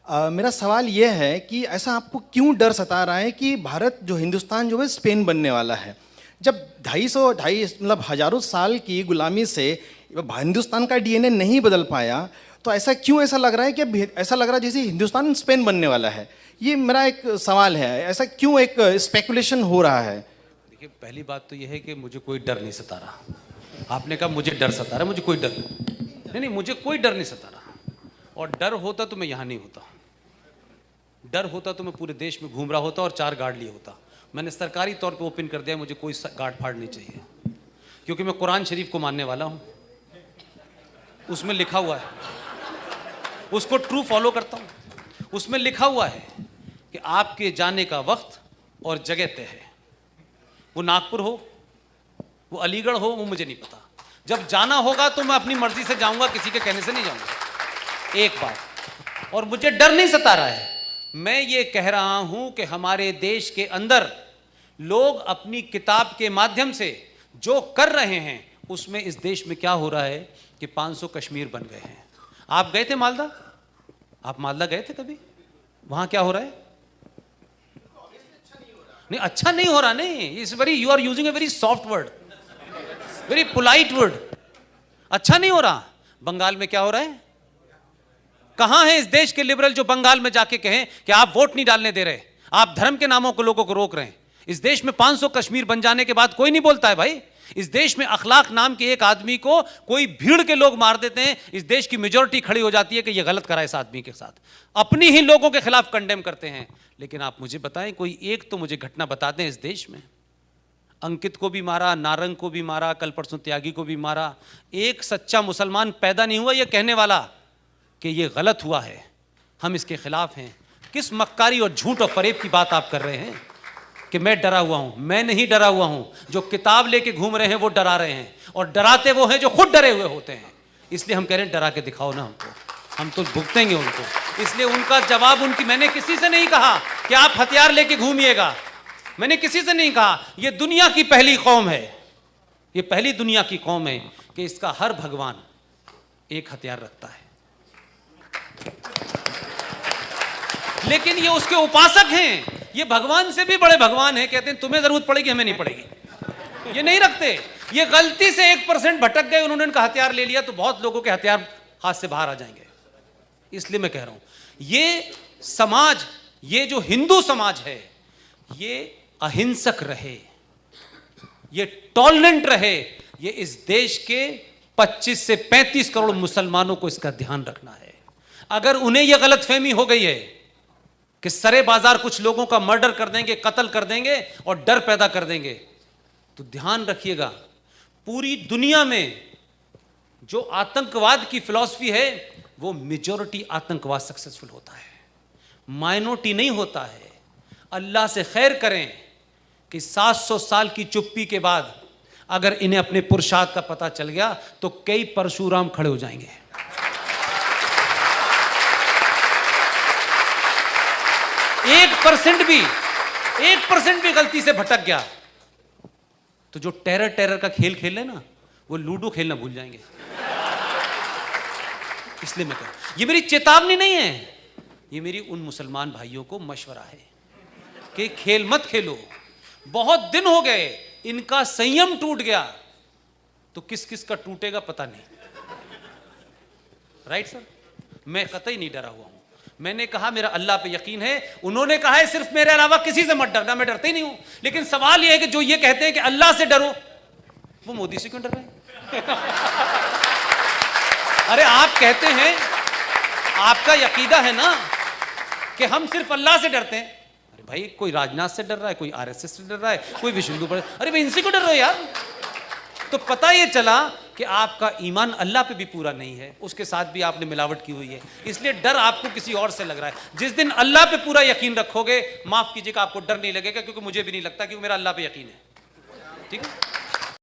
मेरा सवाल ये है कि ऐसा आपको क्यों डर सता रहा है कि भारत जो हिंदुस्तान जो है स्पेन बनने वाला है? जब 250 मतलब हजारों साल की गुलामी से हिंदुस्तान का डीएनए नहीं बदल पाया, तो ऐसा क्यों ऐसा लग रहा है कि ऐसा लग रहा है जैसे हिंदुस्तान स्पेन बनने वाला है? ये मेरा एक सवाल है, ऐसा क्यों एक स्पेकुलेशन हो रहा है? देखिए, पहली बात तो यह है कि मुझे कोई डर नहीं सता रहा। आपने कहा मुझे डर सता रहा, मुझे कोई डर नहीं, मुझे कोई डर नहीं सता रहा। और डर होता तो मैं यहाँ नहीं होता, डर होता तो मैं पूरे देश में घूम रहा होता और 4 गार्ड लिए होता। मैंने सरकारी तौर पे ओपन कर दिया, मुझे कोई गार्ड फाड़ नहीं चाहिए, क्योंकि मैं कुरान शरीफ को मानने वाला हूँ। उसमें लिखा हुआ है, उसको ट्रू फॉलो करता हूँ। उसमें लिखा हुआ है कि आपके जाने का वक्त और जगह तय है। वो नागपुर हो, वो अलीगढ़ हो, वो मुझे नहीं पता। जब जाना होगा तो मैं अपनी मर्जी से जाऊंगा, किसी के कहने से नहीं जाऊंगा। एक बात। और मुझे डर नहीं सता रहा है, मैं ये कह रहा हूं कि हमारे देश के अंदर लोग अपनी किताब के माध्यम से जो कर रहे हैं, उसमें इस देश में क्या हो रहा है कि 500 कश्मीर बन गए हैं। आप गए थे मालदा? आप मालदा गए थे कभी? वहां क्या हो रहा है? नहीं, अच्छा नहीं हो रहा। नहीं, इस very, you are using a very soft word, very polite word. अच्छा नहीं हो रहा। बंगाल में क्या हो रहा है? कहां है इस देश के लिबरल जो बंगाल में जाके कहें कि आप वोट नहीं डालने दे रहे, आप धर्म के नामों को लोगों को रोक रहे हैं? इस देश में 500 कश्मीर बन जाने के बाद कोई नहीं बोलता है भाई। इस देश में अखलाक नाम के एक आदमी को कोई भीड़ के लोग मार देते हैं, इस देश की मेजॉरिटी खड़ी हो जाती है कि यह गलत करा इस आदमी के साथ। अपनी ही लोगों के खिलाफ कंडेम करते हैं। लेकिन आप मुझे बताएं, कोई एक तो मुझे घटना बता दें इस देश में। अंकित को भी मारा, नारंग को भी मारा, कल परसों त्यागी को भी मारा। एक सच्चा मुसलमान पैदा नहीं हुआ यह कहने वाला कि यह गलत हुआ है, हम इसके खिलाफ हैं। किस मक्कारी और झूठ और फरेब की बात आप कर रहे हैं कि मैं डरा हुआ हूं? मैं नहीं डरा हुआ हूं। जो किताब लेके घूम रहे हैं वो डरा रहे हैं, और डराते वो हैं जो खुद डरे हुए होते हैं। इसलिए हम कह रहे हैं डरा के दिखाओ ना हमको, हम तो भुगतेंगे उनको। इसलिए उनका जवाब मैंने किसी से नहीं कहा कि आप हथियार लेके घूमिएगा। मैंने किसी से नहीं कहा। यह दुनिया की पहली कौम है, यह पहली दुनिया की कौम है कि इसका हर भगवान एक हथियार रखता है। लेकिन ये उसके उपासक हैं, ये भगवान से भी बड़े भगवान हैं। कहते हैं तुम्हें जरूरत पड़ेगी, हमें नहीं पड़ेगी। ये नहीं रखते। ये गलती से 1% भटक गए, उन्होंने उनका हथियार ले लिया तो बहुत लोगों के हथियार हाथ से बाहर आ जाएंगे। इसलिए मैं कह रहा हूं, ये समाज, ये जो हिंदू समाज है, ये अहिंसक रहे, ये टॉलरेंट रहे। ये इस देश के 25 से 35 करोड़ मुसलमानों को इसका ध्यान रखना है। अगर उन्हें यह गलतफहमी हो गई है कि सरे बाजार कुछ लोगों का मर्डर कर देंगे, कत्ल कर देंगे और डर पैदा कर देंगे, तो ध्यान रखिएगा, पूरी दुनिया में जो आतंकवाद की फिलॉसफी है वो मेजॉरिटी आतंकवाद सक्सेसफुल होता है, माइनॉरिटी नहीं होता है। अल्लाह से खैर करें कि 700 साल की चुप्पी के बाद अगर इन्हें अपने पुरुषार्थ का पता चल गया तो कई परशुराम खड़े हो जाएंगे। 1% भी गलती से भटक गया तो जो टेरर का खेल खेल ले ना, वो लूडो खेलना भूल जाएंगे। इसलिए मैं कहूं, ये मेरी चेतावनी नहीं है, ये मेरी उन मुसलमान भाइयों को मशवरा है कि खेल मत खेलो। बहुत दिन हो गए, इनका संयम टूट गया, तो किस किस का टूटेगा पता नहीं। Right sir? मैं कतई नहीं डरा हुआ हूं। मैंने कहा मेरा अल्लाह पे यकीन है, उन्होंने कहा है सिर्फ मेरे अलावा किसी से मत डरना। मैं डरता ही नहीं हूं। लेकिन सवाल यह है कि जो ये कहते हैं कि अल्लाह से डरो, वो मोदी से क्यों डर रहे हैं? अरे आप कहते हैं, आपका यकीदा है ना कि हम सिर्फ अल्लाह से डरते हैं। अरे भाई, कोई राजनाथ से डर रहा है, कोई आरएसएस से डर रहा है, कोई विश्व हिंदू परिषद, अरे भाई इनसे क्यों डर रहे हो यार? तो पता ये चला कि आपका ईमान अल्लाह पे भी पूरा नहीं है, उसके साथ भी आपने मिलावट की हुई है। इसलिए डर आपको किसी और से लग रहा है। जिस दिन अल्लाह पे पूरा यकीन रखोगे, माफ कीजिएगा, आपको डर नहीं लगेगा, क्योंकि मुझे भी नहीं लगता, क्योंकि मेरा अल्लाह पे यकीन है। ठीक है?